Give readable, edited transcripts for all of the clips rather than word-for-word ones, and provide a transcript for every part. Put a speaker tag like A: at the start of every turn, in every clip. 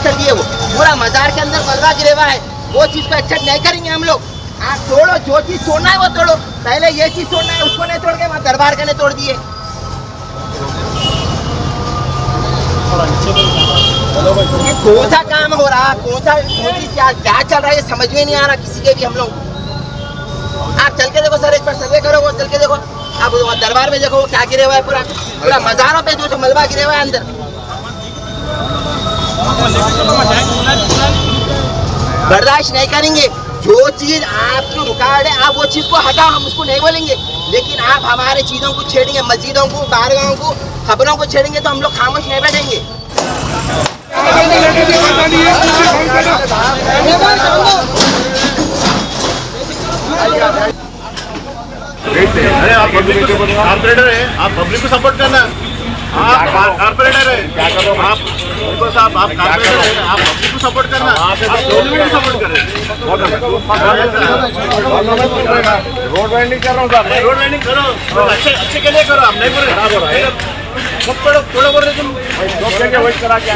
A: कर दिए, वो पूरा मजार के अंदर मलबा गिरे हुआ है, वो चीज को एक्सेप्ट नहीं करेंगे हम लोग। आप तोड़ो, जो चीज तोड़ना है वो तोड़ो, पहले ये चीज तोड़ना है उसको नहीं तोड़ के वहाँ दरबार का नहीं तोड़ दिए। ये कौन सा काम हो रहा, कौन सा क्या चल रहा है, ये समझ में नहीं आ रहा किसी के भी। हम लोग आप चल के देखो सर, एक बार सर्वे करो, वो चल के देखो आप, दरबार में देखो वो क्या गिरे हुआ है, पूरा पूरा मजारों पे जो मलबा गिरे हुआ है अंदर। बर्दाश्त नहीं करेंगे, जो चीज आपकी रुकावट है आप वो चीज को हटाओ, हम उसको नहीं बोलेंगे, लेकिन आप हमारे चीजों को छेड़ेंगे, मस्जिदों को, बारगाहों को, खबरों को छेड़ेंगे तो हम लोग खामोश नहीं बैठेंगे।
B: अरे आप कॉर्पोरेटर है, आप पब्लिक को सपोर्ट करना, आप कॉर्पोरेटर है, आप उनको साहब आप कॉर्पोरेटर है, आप पब्लिक को सपोर्ट करना, आप पब्लिक को सपोर्ट करें। रोड वाइंडिंग कर रहा हूँ साहब, रोड वाइंडिंग करो, अच्छे के लिए करो, हम नहीं बोल रहे, थोड़ा बोल रहे तुम वेट करा क्या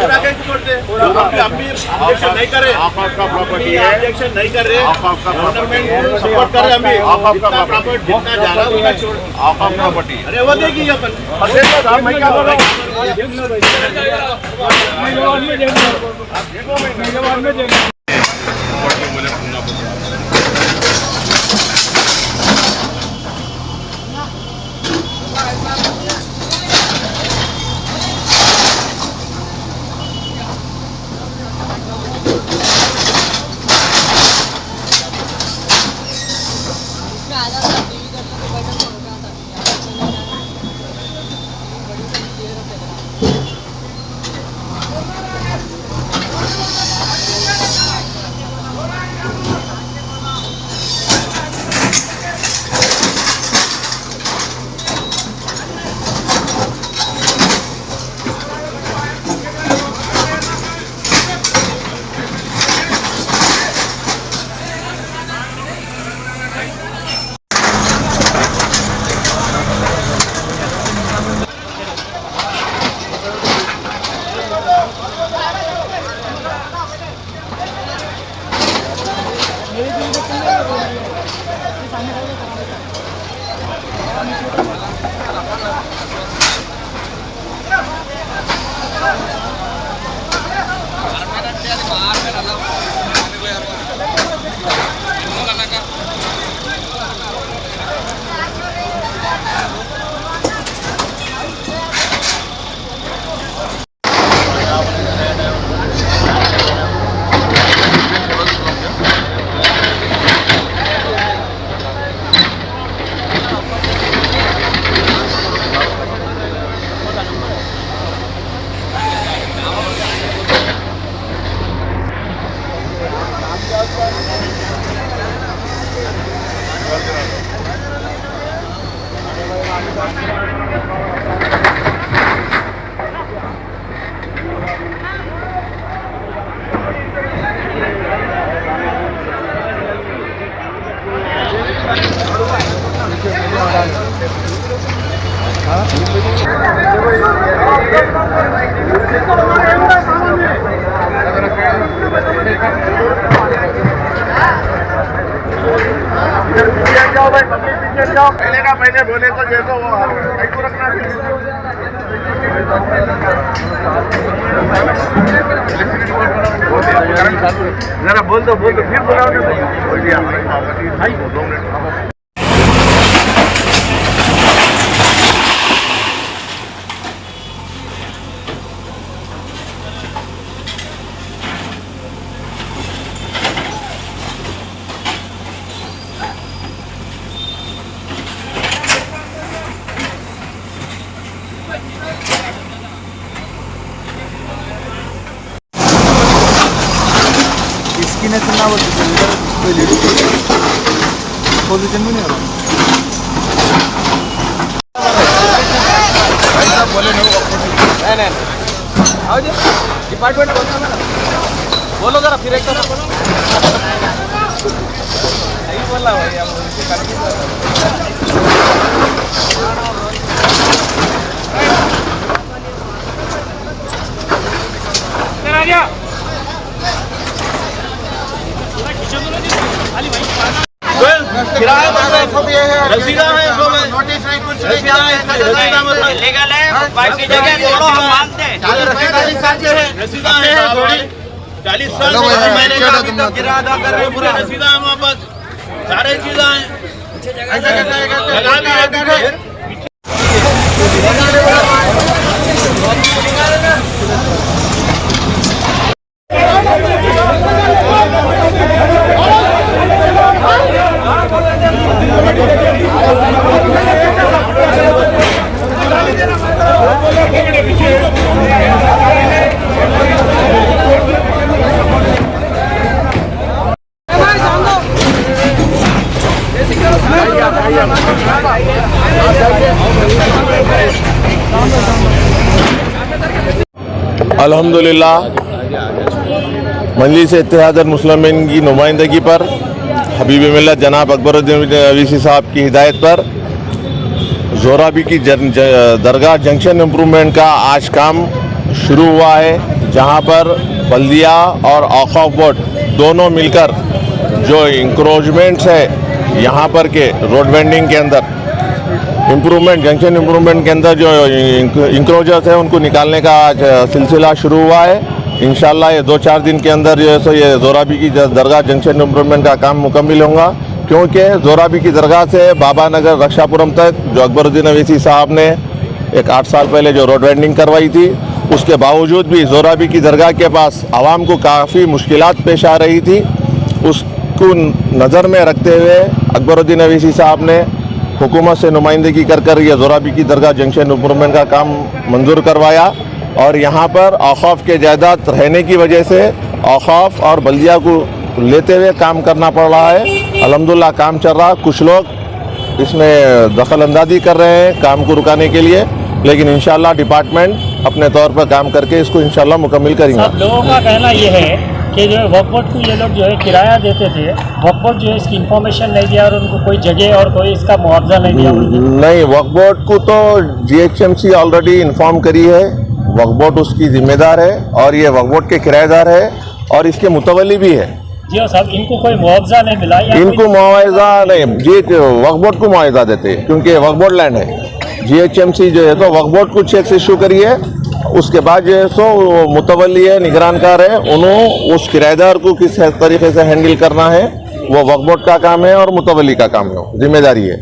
B: हम भी ऑब्जेक्शन नहीं कर रहे, आपका प्रॉपर्टी है, ऑब्जेक्शन नहीं कर रहे, गवर्नमेंट सपोर्ट कर रहे, हम भी आपका प्रॉपर्टी जितना जा रहा है छोड़, आपका प्रॉपर्टी अरे वो देगी अपन मैं क्या बोल रहा हूँ। पहले का पहले बोले तो जैसे वो को रखना जरा बोल दो फिर बोलोगे भाई 2 मिनट।
C: ना पोजीशन भी नहीं हो रहा बोले नहीं आओ जी डिपार्टमेंट बोलो जरा फिर एक नहीं बोला भाई हम
B: रसीदा है नोटिस नहीं कुछ
C: लीगल है बाइक की जगह तोड़ो हम मानते हैं
B: 40 साल के हैं रसीदा है 40 साल मैंने अभी तक गिरा अदा कर रहे हैं पूरा रसीदा है वापस सारे चीज़ें हैं ऐसा कैसा
D: अल्हम्दुलिल्लाह मजलिस इत्तेहादुल मुस्लिमीन की नुमाइंदगी पर हबीब मिल्लत जनाब अकबरुद्दीन अवीसी साहब की हिदायत पर जोराबी की दरगाह जंक्शन इम्प्रूवमेंट का आज काम शुरू हुआ है, जहां पर बल्दिया और औक़ाफ़ बोर्ड दोनों मिलकर जो इंक्रोचमेंट्स है यहां पर के रोड वेंडिंग के अंदर इम्प्रूवमेंट जंक्शन इम्प्रूवमेंट के अंदर जो इंक्रोचर्स है उनको निकालने का आज सिलसिला शुरू हुआ है। इंशाल्लाह ये 2-4 दिन के अंदर जो है सो ये जोराबी की दरगाह जंक्शन इम्प्रूवमेंट का काम मुकम्मिल होगा, क्योंकि जोराबी की दरगाह से बाबा नगर रक्षापुरम तक जो अकबरुद्दीन अवीसी साहब ने एक 8 साल पहले जो रोड वेंडिंग करवाई थी, उसके बावजूद भी जोराबी की दरगाह के पास आवाम को काफ़ी मुश्किलात पेश आ रही थी। उसको नज़र में रखते हुए अकबरुद्दीन अवीसी साहब ने हुकूमत से नुमाइंदगी कर ये जोराबी की दरगाह जंक्शन इम्प्रूवमेंट का काम मंजूर करवाया और यहाँ पर औक़ाफ़ के जायदाद रहने की वजह से औक़ाफ़ और बल्दिया को लेते हुए काम करना पड़ रहा है। अल्हम्दुलिल्लाह काम चल रहा, कुछ लोग इसमें दखल अंदाजी कर रहे हैं काम को रुकाने के लिए, लेकिन इंशाल्लाह डिपार्टमेंट अपने तौर पर काम करके इसको इंशाल्लाह मुकम्मिल करेंगे।
E: सब लोगों का कहना ये है कि जो है वक्फ बोर्ड को ये लोग जो है किराया देते थे, वक्फ बोर्ड जो है इसकी इन्फॉर्मेशन नहीं दिया और उनको कोई जगह और कोई इसका मुआवजा नहीं दिया।
D: नहीं, वक्फ बोर्ड को तो GHMC ऑलरेडी इन्फॉर्म करी है, वक्फ बोर्ड उसकी जिम्मेदार है और ये वक्फ बोर्ड के किराएदार है और इसके मुतवल्ली भी है।
E: जी साहब, इनको कोई मुआवजा नहीं मिला?
D: इनको मुआवजा नहीं, जी वक्फ बोर्ड को मुआवजा देते क्योंकि वक्फ बोर्ड लैंड है। GHMC जो है तो वक्फ बोर्ड को चेक इशू करिए, उसके बाद जो है सो मुतवल्ली है, निगरानकार है, उन्होंने उस किराएदार को किस तरीके से हैंडल करना है वो वक्फ बोर्ड का काम है और मुतवल्ली का काम है, जिम्मेदारी है।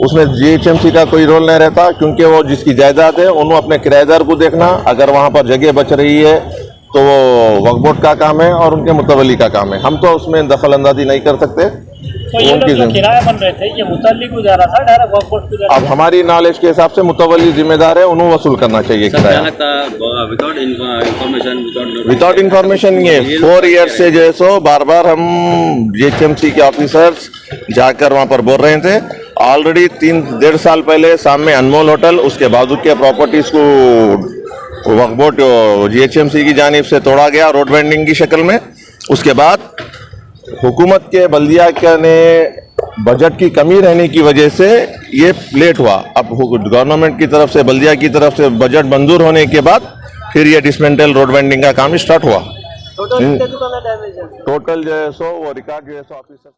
D: उसमें GHMC का कोई रोल नहीं रहता, क्योंकि वो जिसकी जायदाद है उन्होंने अपने किराएदार को देखना, अगर वहाँ पर जगह बच रही है तो वो वक्फ बोर्ड का काम है और उनके मुतवल्ली का काम है। हम तो उसमें दखल अंदाजी नहीं कर सकते।
E: तो ये लोग जो किराया बन रहे थे ये मुतल्ली को जा रहा था, डायरेक्ट वक्फ बोर्ड को जा रहा था?
D: अब हमारी नॉलेज के हिसाब से मुतवल्ली जिम्मेदार है, उन्होंने वसूल करना चाहिए किराया। विदाउट इन्फॉर्मेशन ये 4 ईयर्स से जो है सो बार बार हम GHMC के ऑफिसर्स जाकर वहाँ पर बोल रहे थे। ऑलरेडी 3-1.5 साल पहले सामने अनमोल होटल, उसके बाजू के प्रॉपर्टीज को वक्फ बोर्ड GHMC की जानिब से तोड़ा गया रोड वेंडिंग की शक्ल में। उसके बाद हुकूमत के बल्दिया ने बजट की कमी रहने की वजह से ये लेट हुआ। अब गवर्नमेंट की तरफ से बल्दिया की तरफ से बजट मंजूर होने के बाद फिर ये डिसमेंटल रोड वेंडिंग का काम स्टार्ट हुआ। टोटल जो है सो वो रिकॉर्ड जो है सो ऑफिसर